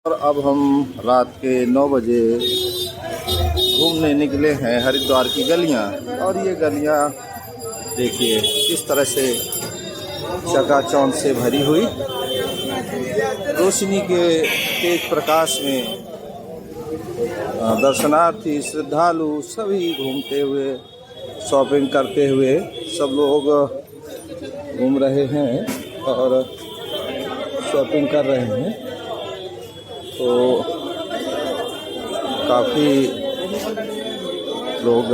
और अब हम रात के 9 बजे घूमने निकले हैं हरिद्वार की गलियां। और ये गलियां देखिए किस तरह से चकाचौंध से भरी हुई, रोशनी के तेज प्रकाश में दर्शनार्थी श्रद्धालु सभी घूमते हुए, शॉपिंग करते हुए सब लोग घूम रहे हैं और शॉपिंग कर रहे हैं। तो काफ़ी लोग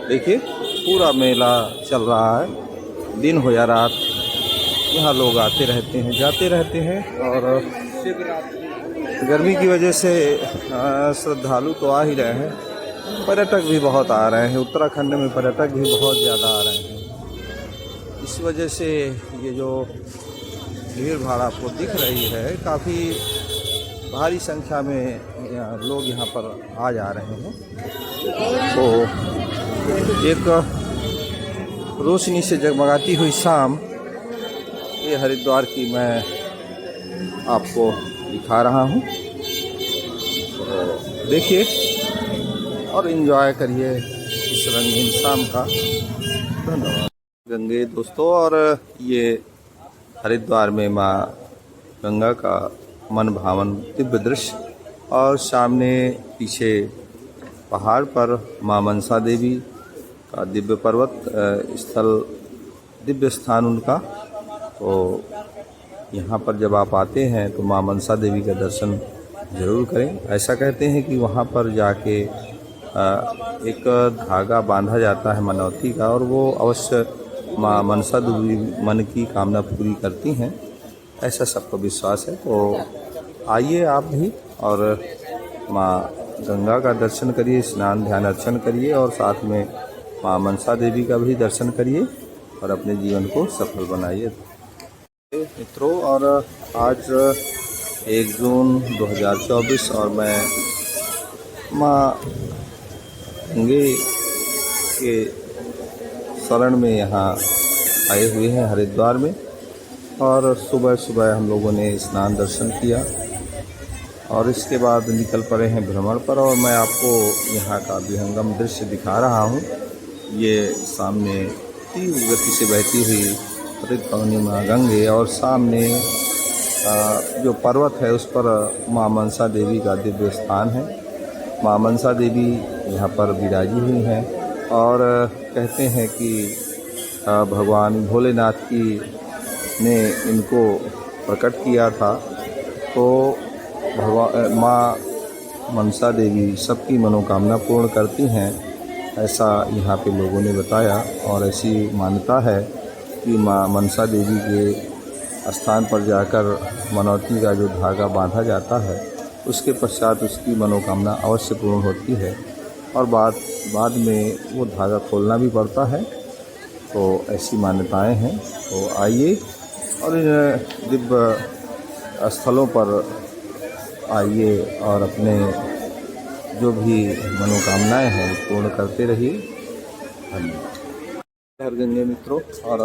देखिए, पूरा मेला चल रहा है, दिन हो या रात यहाँ लोग आते रहते हैं, जाते रहते हैं। और गर्मी की वजह से श्रद्धालु तो आ ही रहे हैं, पर्यटक भी बहुत आ रहे हैं। उत्तराखंड में पर्यटक भी बहुत ज़्यादा आ रहे हैं। इस वजह से ये जो भीड़ भाड़ आपको दिख रही है, काफ़ी भारी संख्या में लोग यहाँ पर आ जा रहे हैं। तो एक रोशनी से जगमगाती हुई शाम ये हरिद्वार की मैं आपको दिखा रहा हूँ। तो देखिए और एंजॉय करिए इस रंगीन शाम का। धन्यवाद गंगे दोस्तों। और ये हरिद्वार में माँ गंगा का मन भावन दिव्य दृश्य, और सामने पीछे पहाड़ पर माँ मनसा देवी का दिव्य पर्वत स्थल, दिव्य स्थान उनका। तो यहाँ पर जब आप आते हैं तो माँ मनसा देवी का दर्शन ज़रूर करें। ऐसा कहते हैं कि वहाँ पर जाके एक धागा बांधा जाता है मनौती का, और वो अवश्य माँ मनसा देवी मन की कामना पूरी करती हैं, ऐसा सबको विश्वास है। तो आइए आप भी और माँ गंगा का दर्शन करिए, स्नान ध्यान अर्चन करिए, और साथ में माँ मनसा देवी का भी दर्शन करिए और अपने जीवन को सफल बनाइए मित्रों। और आज 1 जून 2024 और मैं माँ गंगे के शरण में यहाँ आए हुए हैं हरिद्वार में। और सुबह सुबह हम लोगों ने स्नान दर्शन किया और इसके बाद निकल पड़े हैं भ्रमण पर। और मैं आपको यहाँ का विहंगम दृश्य दिखा रहा हूँ। ये सामने तीव्र गति से बहती हुई ऋतुपवनी माँ गंगे, और सामने जो पर्वत है उस पर माँ मनसा देवी का दिव्य स्थान है। माँ मनसा देवी यहाँ पर विराजी हुई हैं, और कहते हैं कि भगवान भोलेनाथ की ने इनको प्रकट किया था। तो भगवान माँ मनसा देवी सबकी मनोकामना पूर्ण करती हैं, ऐसा यहाँ पे लोगों ने बताया। और ऐसी मान्यता है कि माँ मनसा देवी के स्थान पर जाकर मनौती का जो धागा बांधा जाता है, उसके पश्चात उसकी मनोकामना अवश्य पूर्ण होती है, और बाद में वो धागा खोलना भी पड़ता है। तो ऐसी मान्यताएं हैं। तो आइए और इन दिव्य स्थलों पर आइए और अपने जो भी मनोकामनाएं हैं पूर्ण करते रहिए। धन्यवाद गंगे मित्रों। और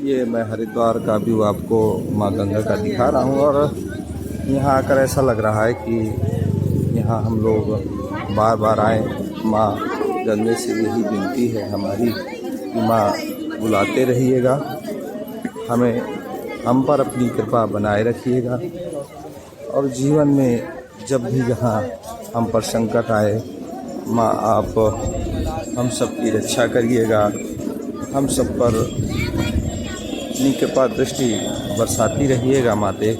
ये मैं हरिद्वार का व्यू आपको माँ गंगा का दिखा रहा हूँ। और यहाँ आकर ऐसा लग रहा है कि यहाँ हम लोग बार बार आएँ। माँ गंगे से यही विनती है हमारी कि माँ बुलाते रहिएगा, हमें हम पर अपनी कृपा बनाए रखिएगा। और जीवन में जब भी जहाँ हम पर संकट आए, माँ आप हम सब की रक्षा करिएगा, हम सब पर अपनी कृपा दृष्टि बरसाती रहिएगा माते,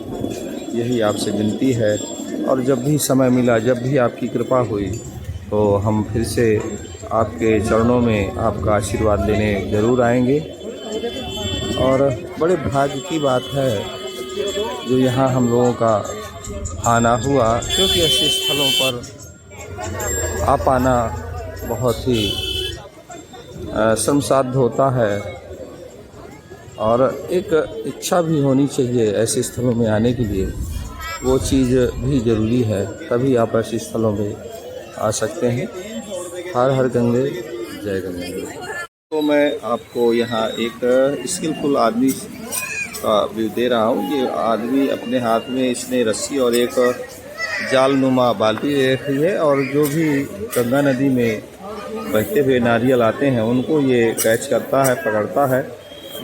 यही आपसे विनती है। और जब भी समय मिला, जब भी आपकी कृपा हुई, तो हम फिर से आपके चरणों में आपका आशीर्वाद लेने ज़रूर आएंगे। और बड़े भाग्य की बात है जो यहाँ हम लोगों का आना हुआ, क्योंकि ऐसे स्थलों पर आ पाना बहुत ही श्रमसाध्य होता है, और एक इच्छा भी होनी चाहिए ऐसे स्थलों में आने के लिए। वो चीज़ भी ज़रूरी है, तभी आप ऐसे स्थलों में आ सकते हैं। हर हर गंगे, जय गंगे। तो मैं आपको यहाँ एक स्किलफुल आदमी का व्यू दे रहा हूँ। ये आदमी अपने हाथ में इसने रस्सी और एक जाल नुमा बाल्टी ले रखी है और जो भी गंगा नदी में बहते हुए नारियल आते हैं उनको ये कैच करता है, पकड़ता है।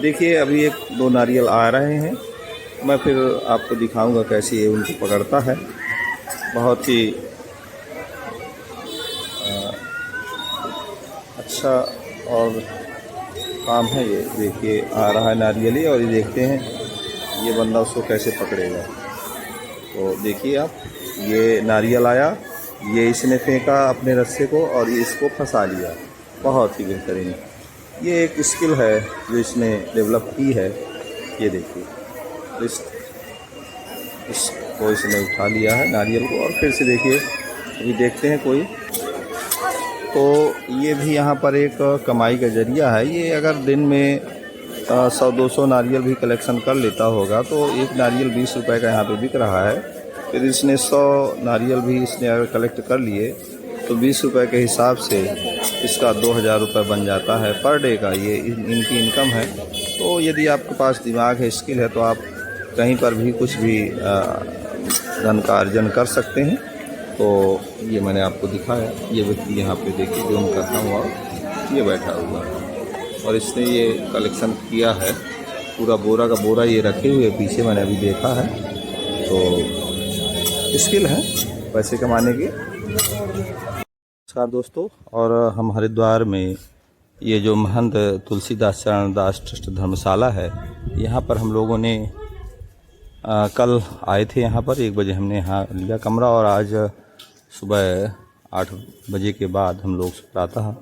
देखिए अभी एक दो नारियल आ रहे हैं, मैं फिर आपको दिखाऊंगा कैसे ये उनको पकड़ता है। बहुत ही अच्छा और काम है ये। देखिए आ रहा है नारियल ही, और ये देखते हैं ये बंदा उसको कैसे पकड़ेगा। तो देखिए आप, ये नारियल आया, ये इसने फेंका अपने रस्से को और ये इसको फंसा लिया। बहुत ही बेहतरीन, ये एक स्किल है जो इसने डेवलप की है। ये देखिए इसको इसने उठा लिया है नारियल को, और फिर से देखिए अभी देखते हैं कोई। तो ये भी यहाँ पर एक कमाई का ज़रिया है। ये अगर दिन में 100-200 नारियल भी कलेक्शन कर लेता होगा तो एक नारियल 20 रुपये का यहाँ पे बिक रहा है। फिर इसने 100 नारियल भी इसने अगर कलेक्ट कर लिए तो 20 रुपये के हिसाब से इसका 2000 रुपये बन जाता है पर डे का। ये इनकी इनकम है। तो यदि आपके पास दिमाग है, स्किल है, तो आप कहीं पर भी कुछ भी धन का अर्जन कर सकते हैं। तो ये मैंने आपको दिखाया। ये व्यक्ति यहाँ पे देखिए जो उनका काम हुआ, ये बैठा हुआ और इसने ये कलेक्शन किया है। पूरा बोरा का बोरा ये रखे हुए पीछे मैंने अभी देखा है। तो स्किल है पैसे कमाने की। नमस्कार दोस्तों, और हम हरिद्वार में ये जो महंत तुलसीदास चरण दास ट्रस्ट धर्मशाला है, यहाँ पर हम लोगों ने कल आए थे। यहाँ पर 1 बजे हमने यहाँ लिया कमरा, और आज सुबह 8 बजे के बाद हम लोग प्रातः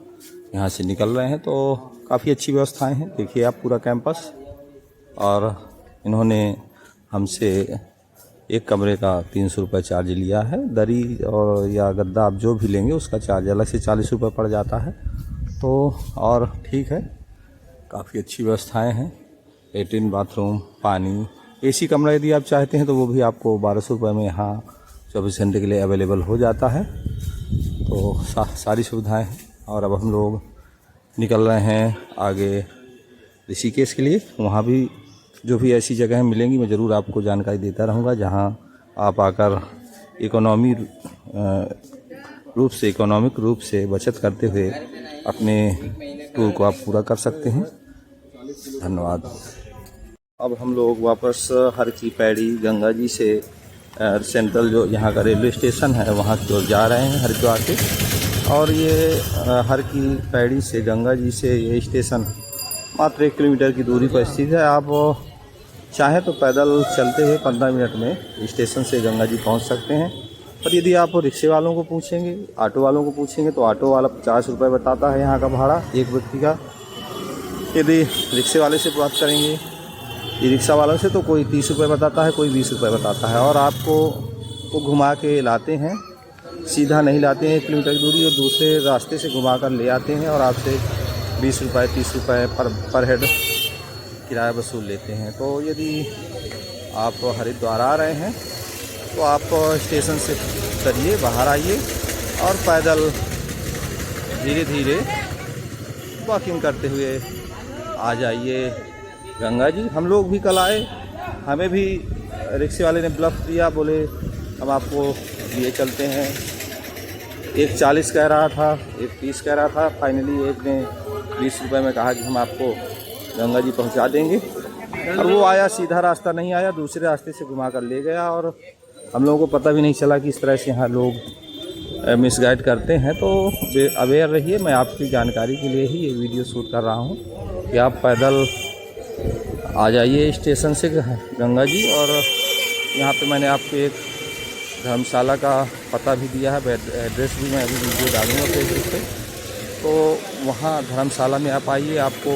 यहाँ से निकल रहे हैं। तो काफ़ी अच्छी व्यवस्थाएं हैं। देखिए आप पूरा कैंपस, और इन्होंने हमसे एक कमरे का 300 रुपये चार्ज लिया है। दरी और या गद्दा आप जो भी लेंगे उसका चार्ज अलग से 40 रुपये पड़ जाता है। तो और ठीक है, काफ़ी अच्छी व्यवस्थाएं हैं। लेट्रिन, बाथरूम, पानी, एसी कमरा यदि आप चाहते हैं तो वो भी आपको 1200 रुपये में यहाँ 24 घंटे के लिए अवेलेबल हो जाता है। तो सारी सुविधाएं हैं। और अब हम लोग निकल रहे हैं आगे ऋषिकेश के लिए। वहाँ भी जो भी ऐसी जगहें मिलेंगी मैं ज़रूर आपको जानकारी देता रहूँगा, जहाँ आप आकर इकोनॉमिक रूप से बचत करते हुए अपने टूर को आप पूरा कर सकते हैं। धन्यवाद। अब हम लोग वापस हर की पैड़ी गंगा जी से सेंट्रल जो यहाँ का रेलवे स्टेशन है वहाँ की ओर जा रहे हैं हरिद्वार के। और ये हर की पैड़ी से गंगा जी से ये स्टेशन मात्र 1 किलोमीटर की दूरी पर स्थित है। आप चाहें तो पैदल चलते हुए 15 मिनट में स्टेशन से गंगा जी पहुँच सकते हैं। पर यदि आप रिक्शे वालों को पूछेंगे, ऑटो वालों को पूछेंगे, तो ऑटो वाला 50 रुपये बताता है यहाँ का भाड़ा एक व्यक्ति का। यदि रिक्शे वाले से बात करेंगे, ई रिक्शा वालों से, तो कोई 30 रुपये बताता है, कोई 20 रुपये बताता है। और आपको वो घुमा के लाते हैं, सीधा नहीं लाते हैं 1 किलोमीटर की दूरी, और दूसरे रास्ते से घुमा कर ले आते हैं और आपसे 20 रुपये 30 रुपये पर हेड किराया वसूल लेते हैं। तो यदि आप हरिद्वार आ रहे हैं तो आप स्टेशन से उतरिए, बाहर आइए और पैदल धीरे धीरे वॉकिंग करते हुए आ जाइए गंगा जी। हम लोग भी कल आए, हमें भी रिक्शे वाले ने ब्लफ दिया, बोले हम आपको लिए चलते हैं। एक 40 कह रहा था, एक 30 कह रहा था। फाइनली एक ने 20 रुपये में कहा कि हम आपको गंगा जी पहुंचा देंगे। और वो आया, सीधा रास्ता नहीं आया, दूसरे रास्ते से घुमा कर ले गया और हम लोगों को पता भी नहीं चला कि इस तरह से यहाँ लोग मिसगाइड करते हैं। तो अवेयर रहिए। मैं आपकी जानकारी के लिए ही ये वीडियो शूट कर रहा हूँ कि आप पैदल आ जाइए स्टेशन से गंगा जी। और यहाँ पे मैंने आपको एक धर्मशाला का पता भी दिया है, एड्रेस भी मैं अभी वीडियो डालूँगा फेसबुक पे। तो वहाँ धर्मशाला में आप आइए। आपको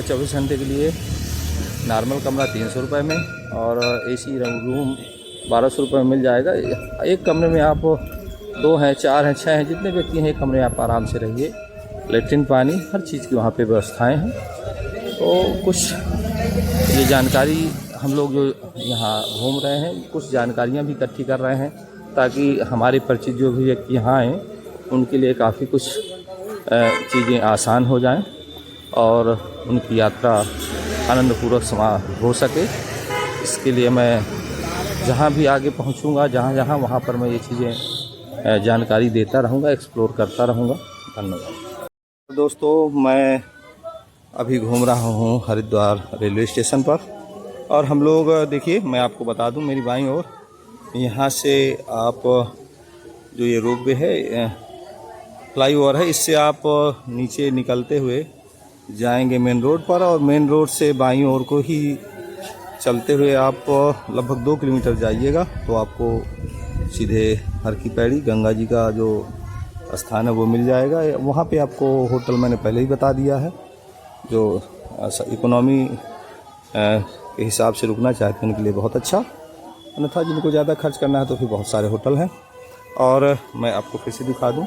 24 घंटे के लिए नॉर्मल कमरा 300 रुपये में और एसी रूम 1200 रुपये में मिल जाएगा। एक कमरे में आप 2 हैं, 4 हैं, 6 हैं, जितने व्यक्ति हैं एक कमरे में आप आराम से रहिए। लेट्रिन, पानी, हर चीज़ की वहाँ पे व्यवस्थाएं हैं। तो कुछ ये जानकारी हम लोग जो यहाँ घूम रहे हैं, कुछ जानकारियाँ भी इकट्ठी कर रहे हैं ताकि हमारे परिचित जो भी व्यक्ति यहाँ आएँ उनके लिए काफ़ी कुछ चीज़ें आसान हो जाएं और उनकी यात्रा आनंदपूर्वक हो सके। इसके लिए मैं जहाँ भी आगे पहुँचूँगा, जहाँ वहाँ पर मैं ये चीज़ें जानकारी देता रहूँगा, एक्सप्लोर करता रहूँगा। धन्यवाद। दोस्तों, मैं अभी घूम रहा हूँ हरिद्वार रेलवे स्टेशन पर, और हम लोग देखिए, मैं आपको बता दूँ, मेरी बाईं ओर यहाँ से आप जो ये रोपवे है, फ्लाईओवर है, इससे आप नीचे निकलते हुए जाएंगे मेन रोड पर, और मेन रोड से बाईं ओर को ही चलते हुए आप लगभग 2 किलोमीटर जाइएगा तो आपको सीधे हर की पैड़ी गंगा जी का जो स्थान है वो मिल जाएगा। वहाँ पे आपको होटल मैंने पहले ही बता दिया है, जो इकोनॉमी के हिसाब से रुकना चाहते हैं उनके लिए बहुत अच्छा, अन्यथा जिनको ज़्यादा खर्च करना है तो फिर बहुत सारे होटल हैं। और मैं आपको फिर से दिखा दूँ,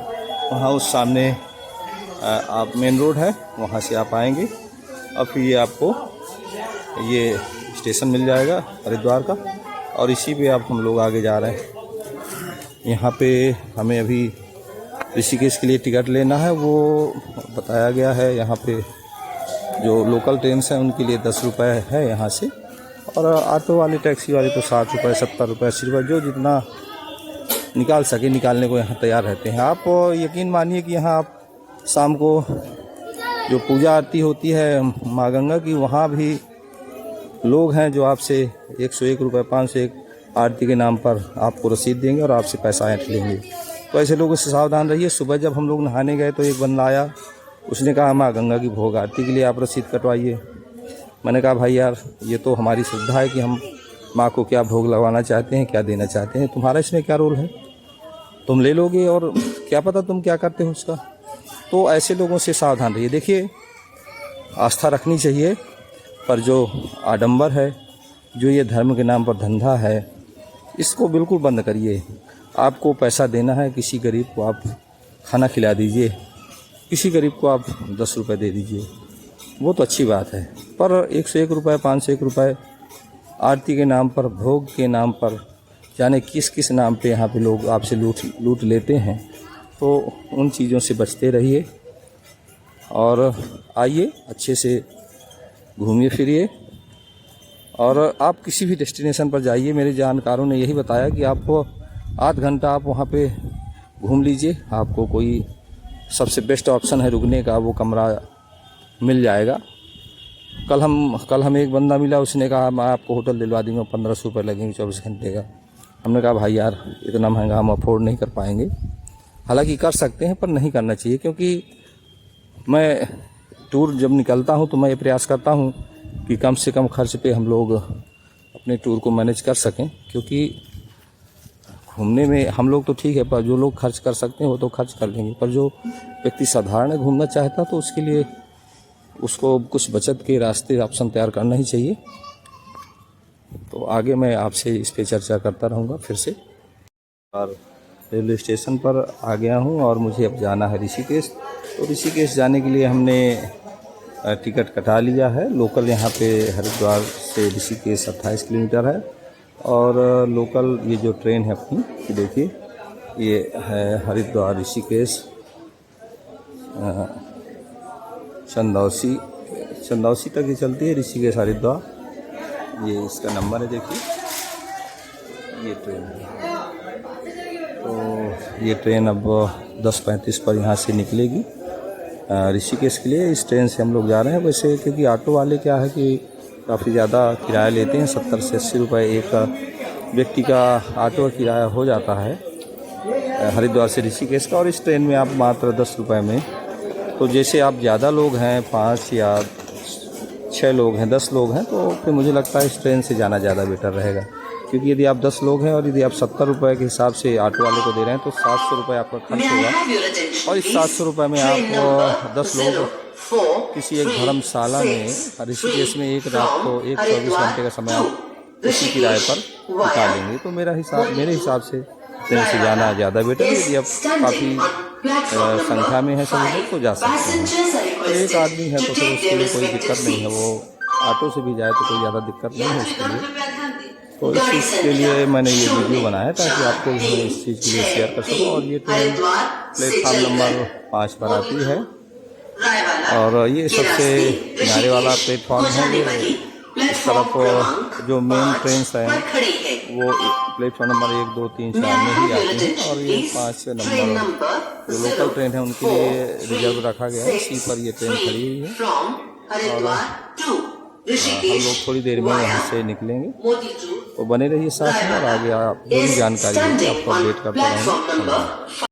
वहाँ उस सामने आप मेन रोड है, वहाँ से आप आएंगे और फिर ये आपको ये स्टेशन मिल जाएगा हरिद्वार का, और इसी पे आप हम लोग आगे जा रहे हैं। यहाँ पे हमें अभी ऋषिकेश के लिए टिकट लेना है, वो बताया गया है। यहाँ पे जो लोकल ट्रेन हैं उनके लिए 10 रुपये है यहाँ से, और ऑटो वाले टैक्सी वाले तो 60 रुपये, 70 रुपये, 80 रुपये, जो जितना निकाल सके निकालने को यहाँ तैयार रहते हैं। आप यकीन मानिए कि यहाँ आप शाम को जो पूजा आरती होती है माँ गंगा की, वहाँ भी लोग हैं जो आपसे 101 रुपये, 501 आरती के नाम पर आपको रसीद देंगे और आपसे पैसा ऐंठ लेंगे। तो ऐसे लोगों से सावधान रहिए। सुबह जब हम लोग नहाने गए तो एक बंदा आया, उसने कहा माँ गंगा की भोग आरती के लिए आप रसीद कटवाइए। मैंने कहा भाई यार, ये तो हमारी श्रद्धा है कि हम माँ को क्या भोग लगवाना चाहते हैं, क्या देना चाहते हैं, तुम्हारा इसमें क्या रोल है? तुम ले लोगे और क्या पता तुम क्या करते हो उसका। तो ऐसे लोगों से सावधान रहिए। देखिए, आस्था रखनी चाहिए, पर जो आडंबर है, जो ये धर्म के नाम पर धंधा है, इसको बिल्कुल बंद करिए। आपको पैसा देना है, किसी गरीब को आप खाना खिला दीजिए, किसी गरीब को आप 10 रुपये दे दीजिए, वो तो अच्छी बात है। पर 101 रुपये, 501 रुपये आरती के नाम पर, भोग के नाम पर, जाने किस किस नाम पे यहाँ पे लोग आपसे लूट लेते हैं। तो उन चीज़ों से बचते रहिए और आइए, अच्छे से घूमिए फिरिए, और आप किसी भी डेस्टिनेशन पर जाइए। मेरे जानकारों ने यही बताया कि आपको आध घंटा आप वहाँ पे घूम लीजिए, आपको कोई सबसे बेस्ट ऑप्शन है रुकने का, वो कमरा मिल जाएगा। कल हम एक बंदा मिला, उसने कहा मैं आपको होटल दिलवा दूँगा, 1500 रुपये लगेंगे 24 घंटे का। हमने कहा भाई यार, इतना महंगा हम अफोर्ड नहीं कर पाएंगे। हालांकि कर सकते हैं पर नहीं करना चाहिए, क्योंकि मैं टूर जब निकलता हूं तो मैं ये प्रयास करता हूं कि कम से कम खर्च पे हम लोग अपने टूर को मैनेज कर सकें। क्योंकि घूमने में हम लोग तो ठीक है, पर जो लोग खर्च कर सकते हैं वो तो खर्च कर लेंगे, पर जो व्यक्ति साधारण घूमना चाहता तो उसके लिए उसको कुछ बचत के रास्ते ऑप्शन तैयार करना ही चाहिए। तो आगे मैं आपसे इस पर चर्चा करता रहूँगा फिर से। और रेलवे स्टेशन पर आ गया हूँ और मुझे अब जाना है ऋषिकेश। तो ऋषिकेश जाने के लिए हमने टिकट कटा लिया है। लोकल यहाँ पे हरिद्वार से ऋषिकेश 28 किलोमीटर है, और लोकल ये जो ट्रेन है अपनी, देखिए ये है हरिद्वार ऋषिकेश चंदौसी तक ही चलती है, ऋषिकेश हरिद्वार। ये इसका नंबर है, देखिए ये ट्रेन है। तो ये ट्रेन अब 10:35 पर यहाँ से निकलेगी ऋषिकेश के लिए। इस ट्रेन से हम लोग जा रहे हैं। वैसे क्योंकि ऑटो वाले क्या है कि काफ़ी ज़्यादा किराया लेते हैं, 70 से 80 रुपये एक व्यक्ति का ऑटो किराया हो जाता है हरिद्वार से ऋषिकेश का, और इस ट्रेन में आप मात्र 10 रुपये में। तो जैसे आप ज़्यादा लोग हैं, 5 या 6 लोग हैं, 10 लोग हैं, तो फिर मुझे लगता है इस ट्रेन से जाना ज़्यादा बेटर रहेगा। क्योंकि यदि आप 10 लोग हैं और यदि आप 70 रुपये के हिसाब से ऑटो वाले को दे रहे हैं तो 700 रुपये आपका खर्च होगा, और इस 700 रुपये में आप 10 लोग किसी एक धर्मशाला में ऋषिकेश में एक रात को 24 घंटे का समय आप उसी किराए पर बिता लेंगे। तो मेरे हिसाब से ट्रेन से जाना ज़्यादा बेटर है। यदि आप काफ़ी संख्या में है सब लोग तो जा सकते हैं। तो एक आदमी है तो फिर उसके लिए कोई दिक्कत नहीं है, वो ऑटो से भी जाए तो कोई ज़्यादा दिक्कत नहीं है उसके लिए। तो इस चीज़ के लिए मैंने ये वीडियो बनाया ताकि आपको भी इस चीज़ के लिए शेयर कर सकूँ। और ये ट्रेन प्लेटफार्म नंबर 5 पर आती है, और ये सबसे किनारे वाला प्लेटफॉर्म है। ये इस तरफ जो मेन ट्रेन हैं वो प्लेटफॉर्म नंबर 1, 2, 3, 4 में ही आती हैं और ये 5 नंबर जो लोकल ट्रेन है उनके लिए रिजर्व रखा गया है। इसी पर ये ट्रेन खड़ी हुई है और हम लोग थोड़ी देर में यहाँ से निकलेंगे। तो बने रहिए साथ में और आगे आप जो भी जानकारी है आपको अपडेट करता रहूँगा।